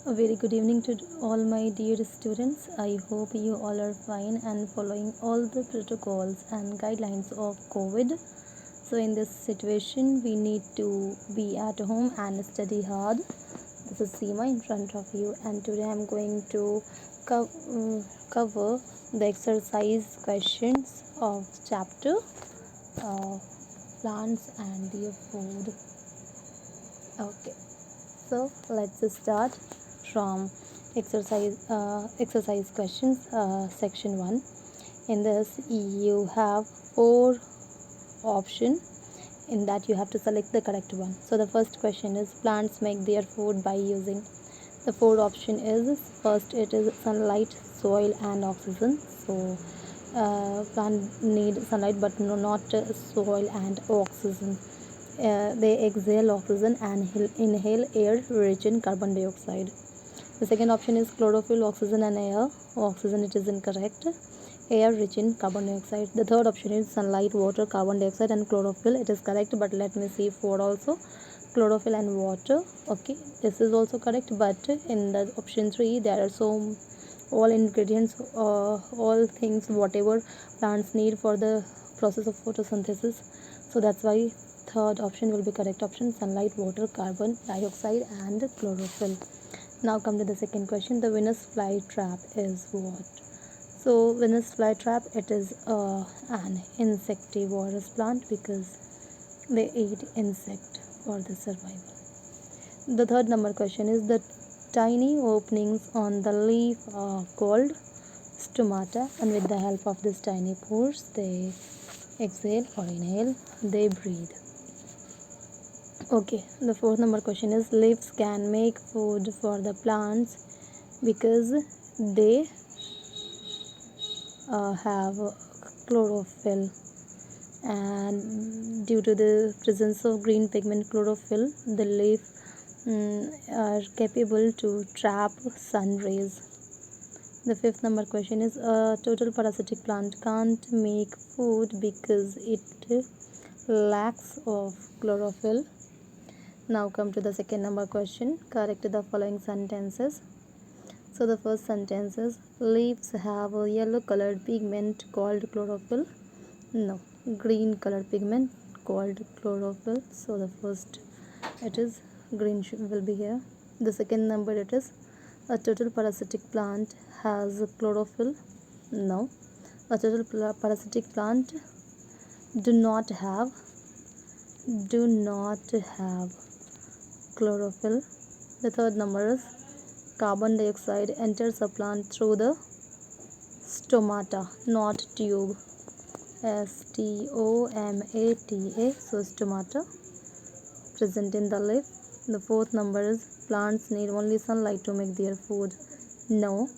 A very good evening to all my dear students. I hope you all are fine and following all the protocols and guidelines of COVID. So, in this situation, we need to be at home and study hard. This is Seema in front of you, and today I'm going to cover the exercise questions of chapter uh, plants and their food. Okay, so let's start from exercise questions section 1. In this you have four option, in that you have to select the correct one. So the first question is, plants make their food by using. The four option is, first it is sunlight, soil and oxygen. So plant need sunlight but not soil and oxygen. They exhale oxygen and inhale air rich in carbon dioxide. The second option is chlorophyll, oxygen and air. Oxygen, it is incorrect. Air rich in carbon dioxide. The third option is sunlight, water, carbon dioxide and chlorophyll. It is correct, but let me see four also. Chlorophyll and water. Okay, this is also correct, but in the option 3 there are so all ingredients, all things whatever plants need for the process of photosynthesis. So that's why third option will be correct option, sunlight, water, carbon dioxide and chlorophyll. Now come to the second question. The Venus flytrap is what? So Venus flytrap, it is an insectivorous plant because they eat insect for the survival. The third number question is, the tiny openings on the leaf are called stomata, and with the help of these tiny pores they exhale or inhale, they breathe. Okay, the fourth number question is, leaves can make food for the plants because they have chlorophyll, and due to the presence of green pigment chlorophyll, the leaf are capable to trap sun rays. The fifth number question is, a total parasitic plant can't make food because it lacks of chlorophyll. Now come to the second number question. Correct the following sentences. So the first sentence is, leaves have a yellow colored pigment called chlorophyll. No, green colored pigment called chlorophyll. So the first, it is green will be here. The second number, it is, a total parasitic plant has chlorophyll. No, a total parasitic plant do not have chlorophyll. The third number is, carbon dioxide enters a plant through the stomata, not tube. Stomata. So stomata present in the leaf. The fourth number is, plants need only sunlight to make their food. No,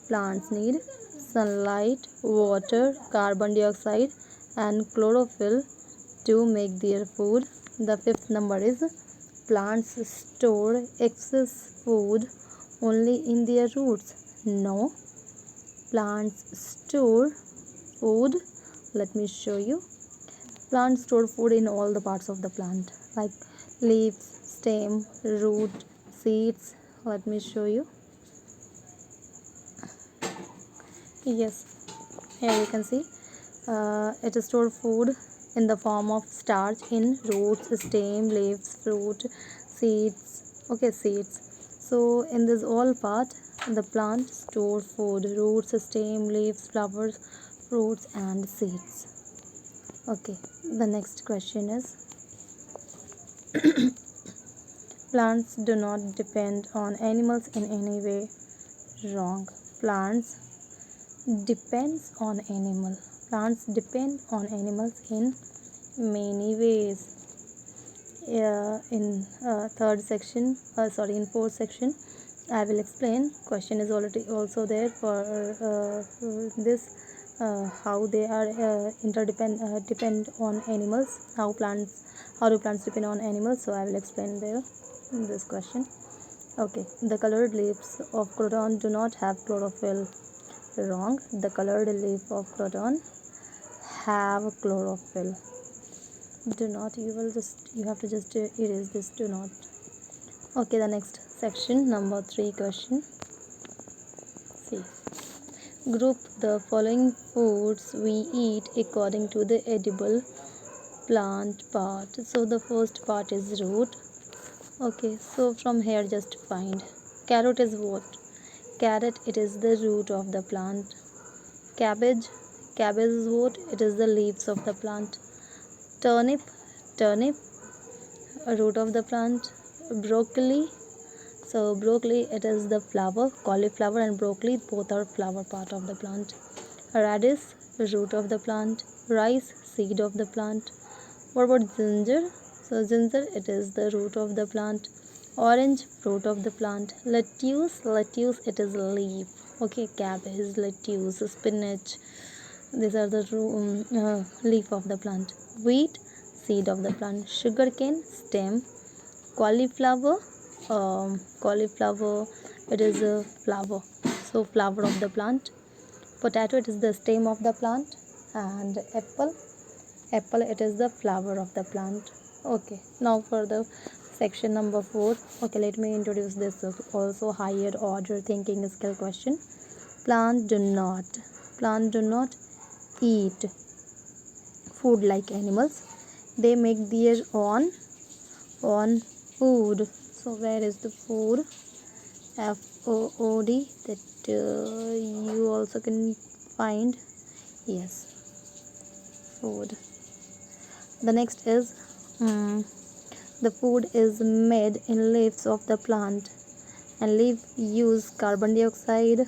plants need sunlight, water, carbon dioxide and chlorophyll to make their food. The fifth number is, plants store excess food only in their roots. No, plants store food, let me show you. Plants store food in all the parts of the plant, like leaves, stem, root, seeds. Let me show you. Yes, here you can see it stores food in the form of starch in roots, stem, leaves, fruit, seeds. Okay, seeds. So in this all part, the plant stores food: roots, stem, leaves, flowers, fruits and seeds. Okay, the next question is, plants do not depend on animals in any way. Wrong. Plants depends on animal. Plants depend on animals in many ways. In fourth section, I will explain. Question is already also there for this, how they are depend on animals. How do plants depend on animals? So I will explain there in this question. Okay, the colored leaves of croton do not have chlorophyll. Wrong. The colored leaf of croton have chlorophyll. Do not. You have to just erase this. Do not. Okay, the next section, number 3 question. See, group the following foods we eat according to the edible plant part. So the first part is root. Okay, so from here just find carrot is what? Carrot, it is the root of the plant. Cabbage, cabbage is what? It is the leaves of the plant. Turnip, turnip, a root of the plant. Broccoli, so broccoli, it is the flower. Cauliflower and broccoli both are flower part of the plant. Radish, root of the plant. Rice, seed of the plant. What about ginger? So ginger, it is the root of the plant. Orange, fruit of the plant. Lettuce, lettuce, it is leaf. Okay, cabbage, lettuce, spinach, these are the leaf of the plant. Wheat, seed of the plant. Sugarcane, stem. Cauliflower, cauliflower, it is a flower, so flower of the plant. Potato, it is the stem of the plant. And apple, apple, it is the flower of the plant. Okay, now for the section number 4. Okay, let me introduce this also higher order thinking skill question. Plant do not eat food like animals. They make their own food. So where is the food? FOOD, that you also can find. Yes, food. The next is the food is made in leaves of the plant, and leaf use carbon dioxide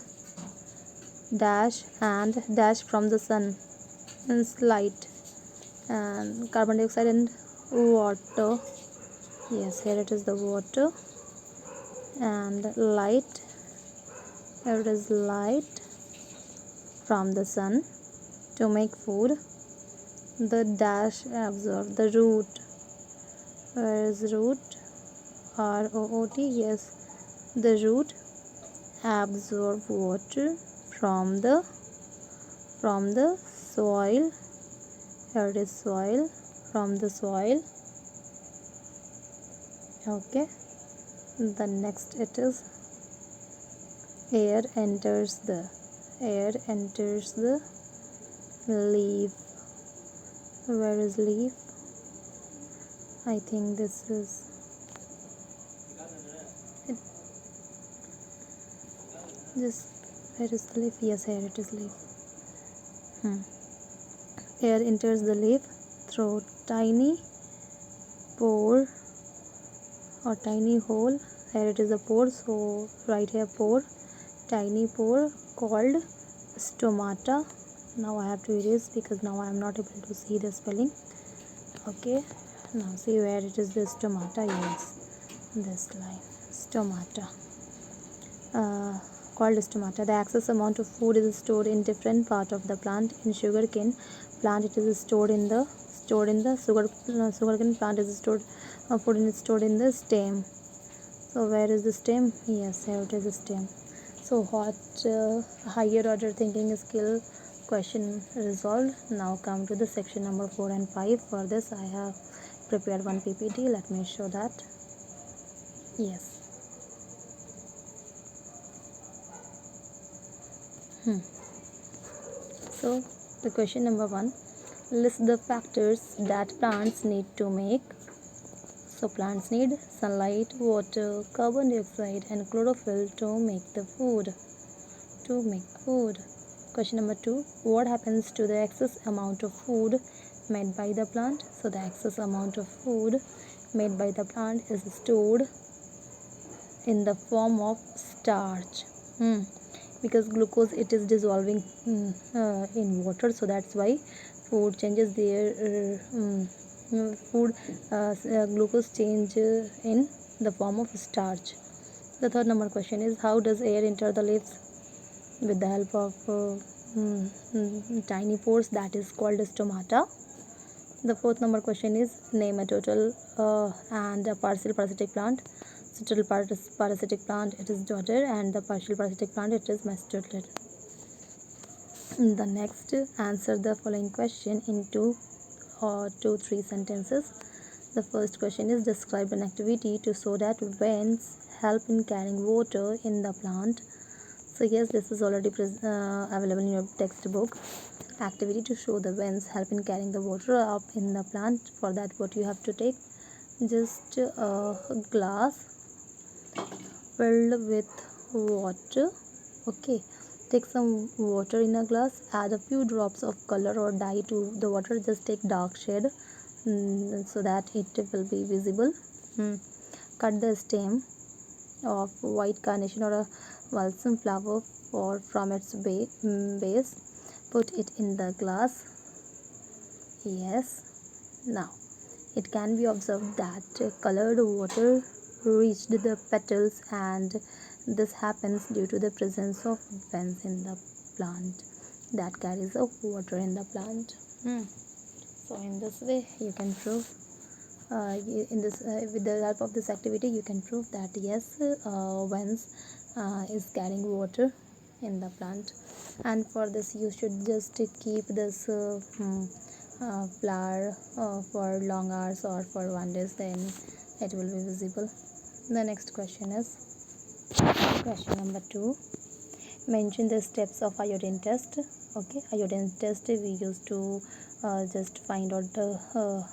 dash and dash from the sun and light, and carbon dioxide and water. Yes, here it is the water and light. Here it is light from the sun to make food. The dash absorb the root. Where is root? ROOT. Yes, the root absorb water from the soil. Here it is soil, from the soil. Okay, the next it is air enters the leaf. Where is leaf? I think this is it. Just where is the leaf? Yes, here it is leaf. Air enters the leaf through tiny pore or tiny hole. Here it is a pore, so right here pore, tiny pore called stomata. Now I have to erase because now I am not able to see the spelling. Okay, now see where it is the stomata. Yes, this line, stomata, called stomata. The excess amount of food is stored in different part of the plant. In sugarcane plant, it is stored in the sugarcane plant is stored food is stored in the stem. So where is the stem? Yes, here it is the stem. So hot higher order thinking skill question resolved. Now come to the section number 4 and 5. For this I have prepared one PPT. Let me show that. Yes. So the question number 1, list the factors that plants need to make. So plants need sunlight, water, carbon dioxide and chlorophyll to make the food. Question number 2, what happens to the excess amount of food made by the plant? So the excess amount of food made by the plant is stored in the form of starch. Because glucose, it is dissolving in water, so that's why food changes their glucose change in the form of starch. The third number question is, how does air enter the leaves? With the help of tiny pores, that is called stomata. The fourth number question is, name a total and a partial parasitic plant. So total parasitic plant, it is dodder, and the partial parasitic plant, it is mesotellid. The next, answer the following question in 2 or 3 sentences. The first question is describe an activity to show that vents help in carrying water in the plant. So yes, this is already available in your textbook. Activity to show the vents help in carrying the water up in the plant. For that, what you have to take, just a glass filled with water. Okay, take some water in a glass, add a few drops of color or dye to the water. Just take dark shade, so that it will be visible. Cut the stem of white carnation or a balsam flower from its base. Put it in the glass. Yes. Now it can be observed that colored water reached the petals, and this happens due to the presence of vents in the plant that carries the water in the plant. So in this way you can prove, with the help of this activity you can prove that yes, vents is carrying water in the plant. And for this you should just keep this flower for long hours or for 1 day, then it will be visible. The next question is question number 2. Mention the steps of iodine test. Okay, iodine test we used to just find out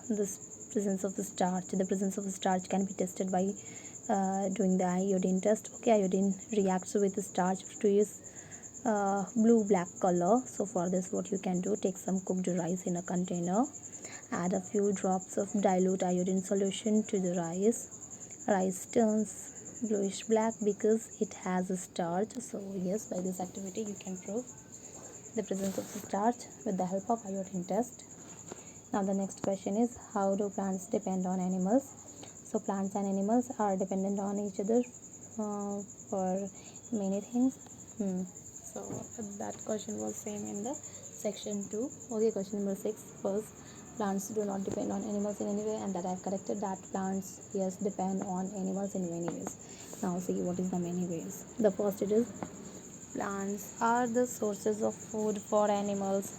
this presence of the starch. The presence of the starch can be tested by doing the iodine test. Okay, iodine reacts with the starch to produce blue black color. So for this what you can do, take some cooked rice in a container, add a few drops of dilute iodine solution to the rice turns bluish black because it has a starch. So yes, by this activity you can prove the presence of the starch with the help of iodine test. Now the next question is, how do plants depend on animals? So plants and animals are dependent on each other for many things. So that question was same in the section 2. Okay, question number 6. First, plants do not depend on animals in any way, and that I've corrected that. Plants, yes, depend on animals in many ways. Now see what is the many ways. The first, it is plants are the sources of food for animals.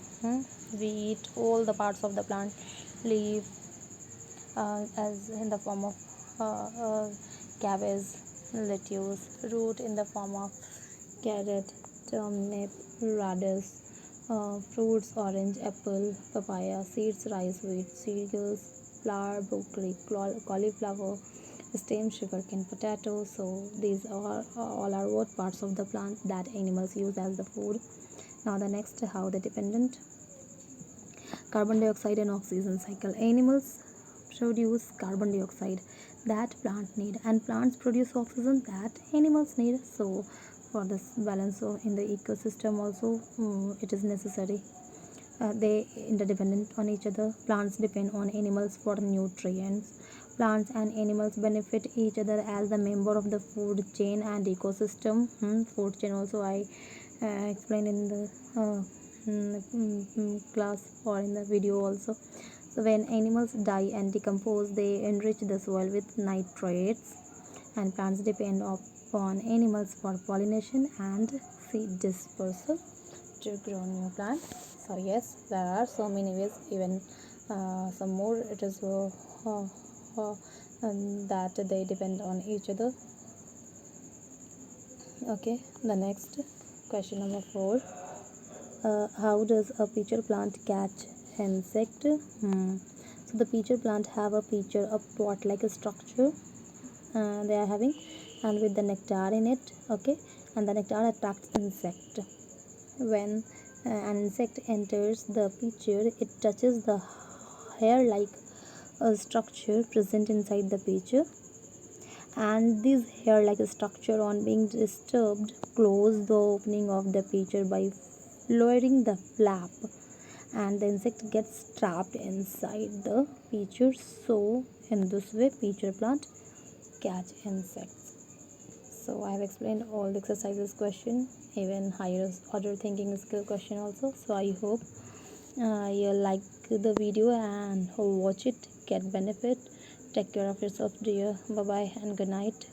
We eat all the parts of the plant, leaf as in the form of cabbage, lettuce, root in the form of carrot, turnip, radish, fruits, orange, apple, papaya, seeds, rice, wheat, cereals, flour, broccoli, cauliflower, stem, sugarcane, potato. So these are all are what parts of the plant that animals use as the food. Now the next, how they dependent. Carbon dioxide and oxygen cycle. Animals produce carbon dioxide that plants need, and plants produce oxygen that animals need. So for this balance in the ecosystem also, it is necessary. They interdependent on each other. Plants depend on animals for nutrients. Plants and animals benefit each other as the member of the food chain and ecosystem. Food chain also I explained in the class or in the video also. So when animals die and decompose, they enrich the soil with nitrates, and plants depend upon animals for pollination and seed dispersal to grow new plants. So yes, there are so many ways, even some more it is that they depend on each other. Okay, the next question number 4. How does a pitcher plant catch insect? So the pitcher plant have a pitcher, a pot like a structure they are having, and with the nectar in it. Okay, and the nectar attracts insect. When an insect enters the pitcher, it touches the hair like a structure present inside the pitcher, and this hair like a structure, on being disturbed, close the opening of the pitcher by lowering the flap, and the insect gets trapped inside the pitcher. So in this way pitcher plant catch insects. So I have explained all the exercises question, even higher order thinking skill question also. So I hope you like the video and watch it, get benefit. Take care of yourself dear. Bye bye and good night.